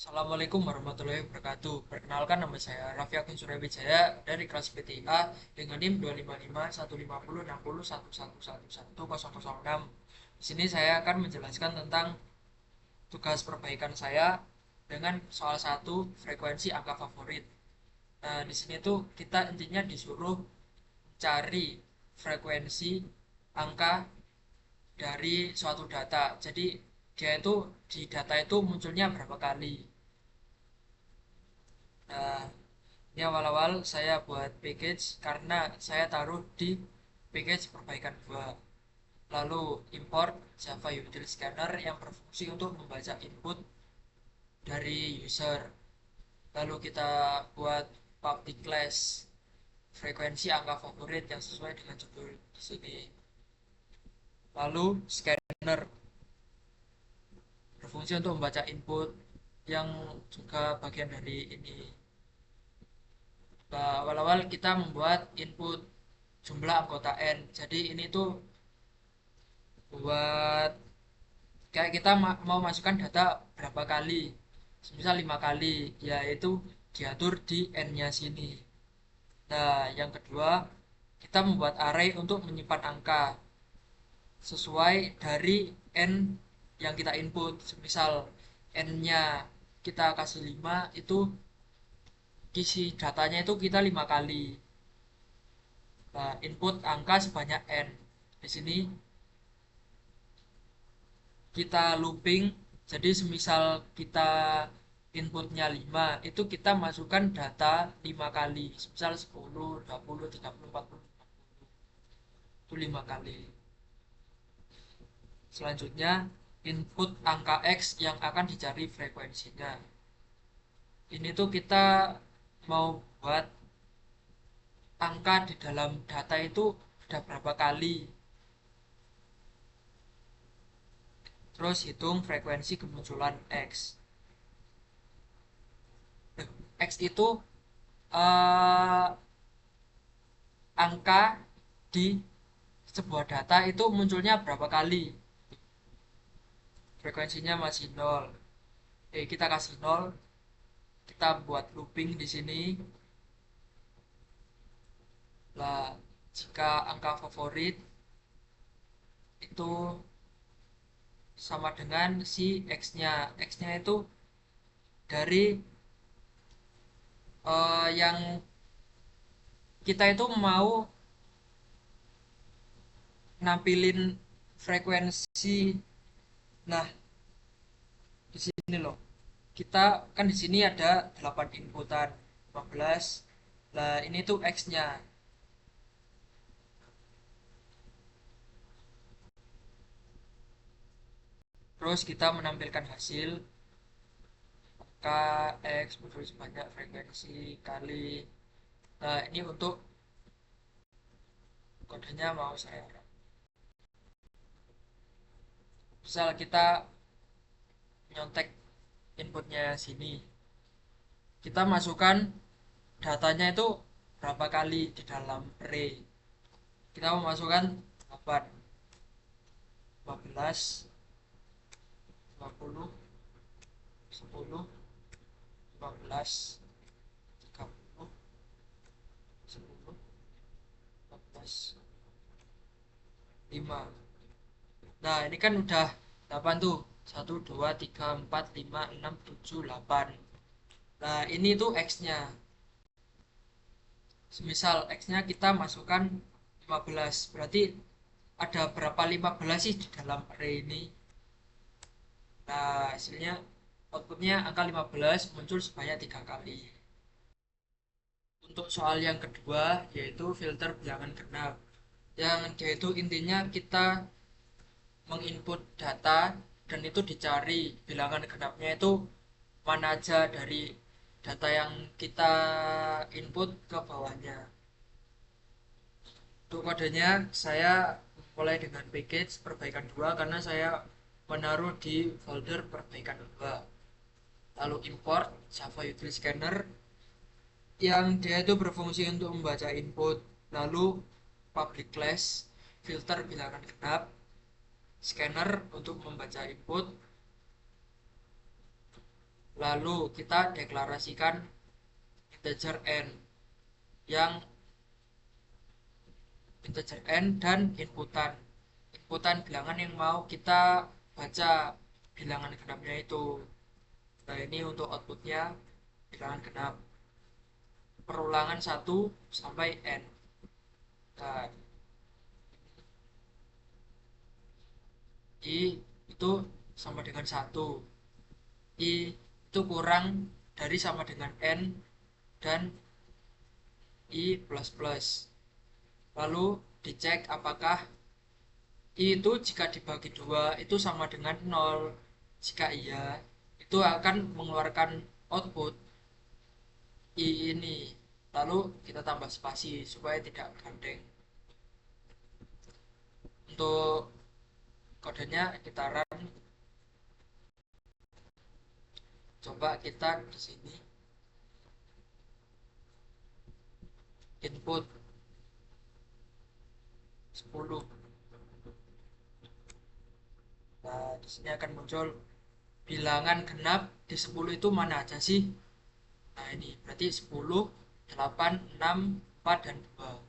Assalamualaikum warahmatullahi wabarakatuh. Perkenalkan nama saya Raffi Akun Suryawijaya dari kelas PTA dengan NIM 25515506011111006. Di sini saya akan menjelaskan tentang tugas perbaikan saya dengan soal satu frekuensi angka favorit. Nah, di sini tuh kita intinya disuruh cari frekuensi angka dari suatu data. Jadi dia itu di data itu munculnya berapa kali. Nah, ini awal-awal saya buat package karena saya taruh di package perbaikan 2. Lalu import Java Util Scanner yang berfungsi untuk membaca input dari user. Lalu kita buat public class frekuensi angka favorit yang sesuai dengan judul di sini. Lalu scanner berfungsi untuk membaca input yang juga bagian dari ini. Nah, awal-awal kita membuat input jumlah anggota N. Jadi ini tuh buat kayak kita mau masukkan data berapa kali. Misal 5 kali, yaitu diatur di N-nya sini. Nah, yang kedua, kita membuat array untuk menyimpan angka sesuai dari N yang kita input. Misal N-nya kita kasih 5, itu isi datanya itu kita 5 kali. Nah, input angka sebanyak N. Di sini kita looping, jadi semisal kita inputnya 5 itu kita masukkan data 5 kali, misal 10, 20, 30, 40, 50, itu 5 kali. Selanjutnya input angka X yang akan dicari frekuensinya. Ini tuh kita mau buat angka di dalam data itu ada berapa kali, terus hitung frekuensi kemunculan X. X itu eh, angka di sebuah data itu munculnya berapa kali. Frekuensinya masih 0. Kita kasih 0, kita buat looping di sini. Lah, jika angka favorit itu sama dengan si X-nya. X-nya itu dari yang kita itu mau nampilin frekuensi. Nah, di sini loh. Kita kan di sini ada 8 inputan, 15. Lah, ini tuh X-nya. Terus kita menampilkan hasil K, X, terus banyak frekuensi kali. Nah, ini untuk kodenya mau saya. Misal kita nyontek inputnya sini. Kita masukkan datanya itu berapa kali di dalam array. Kita memasukkan 8, 15, 20, 10, 15, 30, 10, 14, 5. Nah, ini kan udah 8 tuh. 1, 2, 3, 4, 5, 6, 7, 8. Nah, ini tuh X-nya. Semisal X-nya kita masukkan 15. Berarti ada berapa 15 sih di dalam array ini? Nah, hasilnya outputnya angka 15 muncul sebanyak 3 kali. Untuk soal yang kedua, yaitu filter bilangan genap. Yang dia itu intinya kita menginput data dan itu dicari bilangan genapnya itu mana aja dari data yang kita input ke bawahnya. Untuk kodenya saya mulai dengan package perbaikan 2 karena saya menaruh di folder perbaikan 2. Lalu import Java Util Scanner yang dia itu berfungsi untuk membaca input. Lalu public class filter bilangan genap, scanner untuk membaca input, Lalu kita deklarasikan integer n yang integer n dan inputan bilangan yang mau kita baca bilangan genapnya itu. Nah, ini untuk outputnya bilangan genap perulangan 1 sampai n. Nah, I itu sama dengan 1, I itu kurang dari sama dengan n, dan I plus plus. Lalu dicek apakah I itu jika dibagi 2 itu sama dengan 0. Jika iya, itu akan mengeluarkan output I ini. Lalu kita tambah spasi supaya tidak gandeng. Untuk kodenya kita run, coba kita di sini input 10. Nah, di sini akan muncul bilangan genap di 10 itu mana aja sih? Nah, ini berarti 10, 8, 6, 4, dan 2.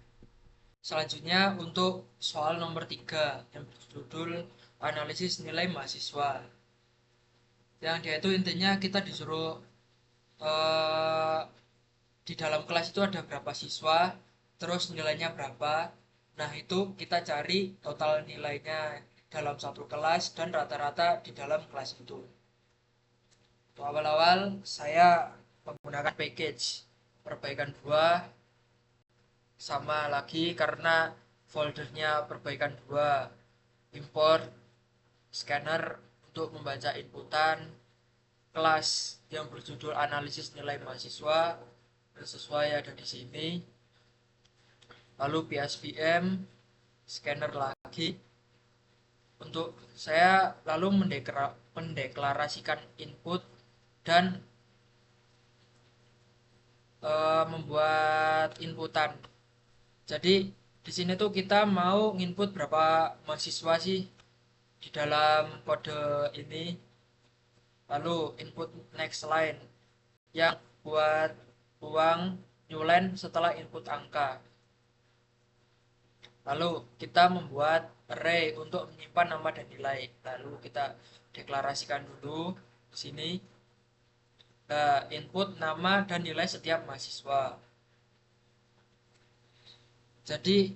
Selanjutnya untuk soal nomor 3 yang berjudul analisis nilai mahasiswa. Yang dia itu intinya kita disuruh eh, di dalam kelas itu ada berapa siswa, terus nilainya berapa. Nah, itu kita cari total nilainya dalam satu kelas dan rata-rata di dalam kelas itu. Awal-awal saya menggunakan package perbaikan 2 sama lagi karena foldernya perbaikan 2, import scanner untuk membaca inputan kelas yang berjudul analisis nilai mahasiswa dan sesuai ada di sini. Lalu PSVM scanner lagi untuk saya lalu mendeklarasikan input dan membuat inputan. Jadi di sini tuh kita mau nginput berapa mahasiswa sih di dalam kode ini. Lalu input next line yang buat uang new line setelah input angka. Lalu kita membuat array untuk menyimpan nama dan nilai. Lalu kita deklarasikan dulu di sini input nama dan nilai setiap mahasiswa. Jadi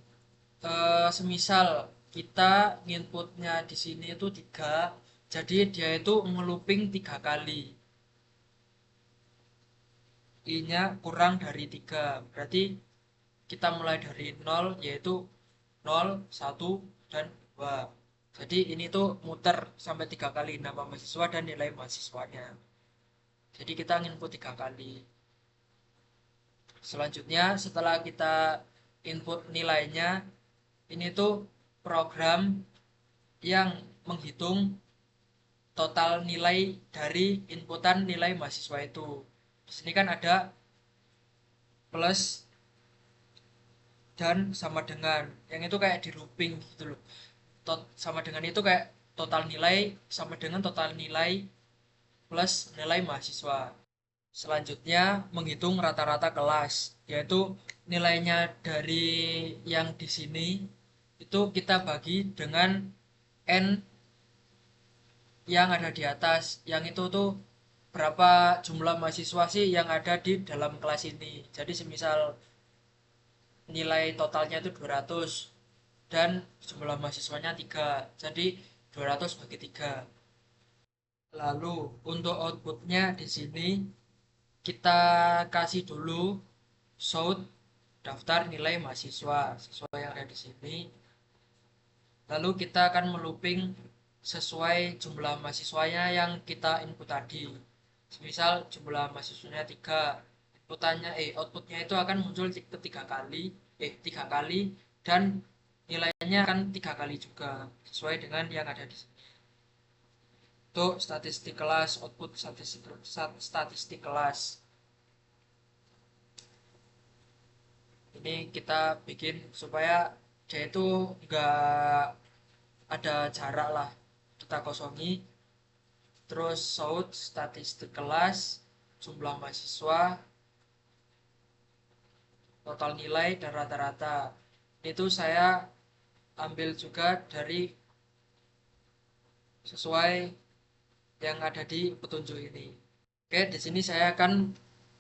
semisal kita inputnya di sini itu 3, jadi dia itu ngelooping 3 kali. I-nya kurang dari 3, berarti kita mulai dari 0, yaitu 0, 1, dan 2. Jadi ini tuh muter sampai 3 kali nama mahasiswa dan nilai mahasiswanya. Jadi kita input 3 kali. Selanjutnya setelah kita input nilainya, ini tuh program yang menghitung total nilai dari inputan nilai mahasiswa itu. Di sini kan ada plus dan sama dengan. Yang itu kayak di looping gitu loh. Sama dengan itu kayak total nilai sama dengan total nilai plus nilai mahasiswa. Selanjutnya menghitung rata-rata kelas, yaitu nilainya dari yang di sini itu kita bagi dengan n yang ada di atas. Yang itu tuh berapa jumlah mahasiswa sih yang ada di dalam kelas ini. Jadi semisal nilai totalnya itu 200 dan jumlah mahasiswanya 3. Jadi 200 bagi 3. Lalu untuk outputnya di sini kita kasih dulu show daftar nilai mahasiswa sesuai yang ada di sini. Lalu kita akan melooping sesuai jumlah mahasiswanya yang kita input tadi. Misal jumlah mahasiswanya 3, outputnya itu akan muncul ketiga kali, 3 kali, dan nilainya akan 3 kali juga sesuai dengan yang ada di sini. Untuk statistik kelas, output statistik kelas. Ini kita bikin supaya dia itu enggak ada jarak lah, kita kosongi terus SOUT statistik kelas, jumlah mahasiswa, total nilai, dan rata-rata. Itu saya ambil juga dari sesuai yang ada di petunjuk ini. Oke, di sini saya akan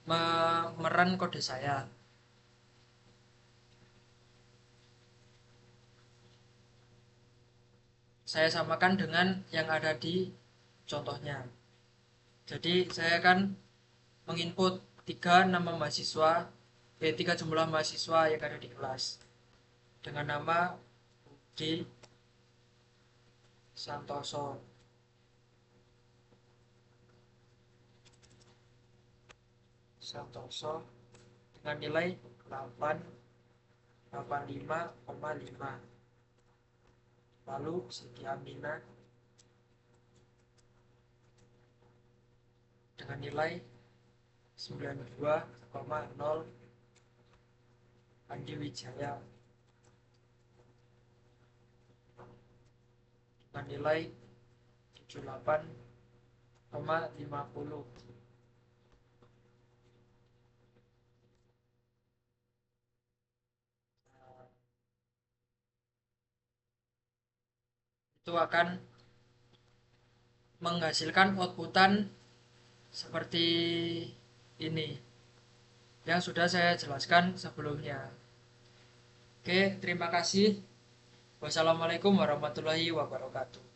memeran kode saya. Saya samakan dengan yang ada di contohnya. Jadi saya akan menginput tiga jumlah mahasiswa yang ada di kelas dengan nama Budi Santoso. Santoso dengan nilai 885,5. Lalu Siti Aminah dengan nilai 92,0. Andi Wijaya dengan nilai 78,50. Itu akan menghasilkan outputan seperti ini yang sudah saya jelaskan sebelumnya. Oke, terima kasih. Wassalamualaikum warahmatullahi wabarakatuh.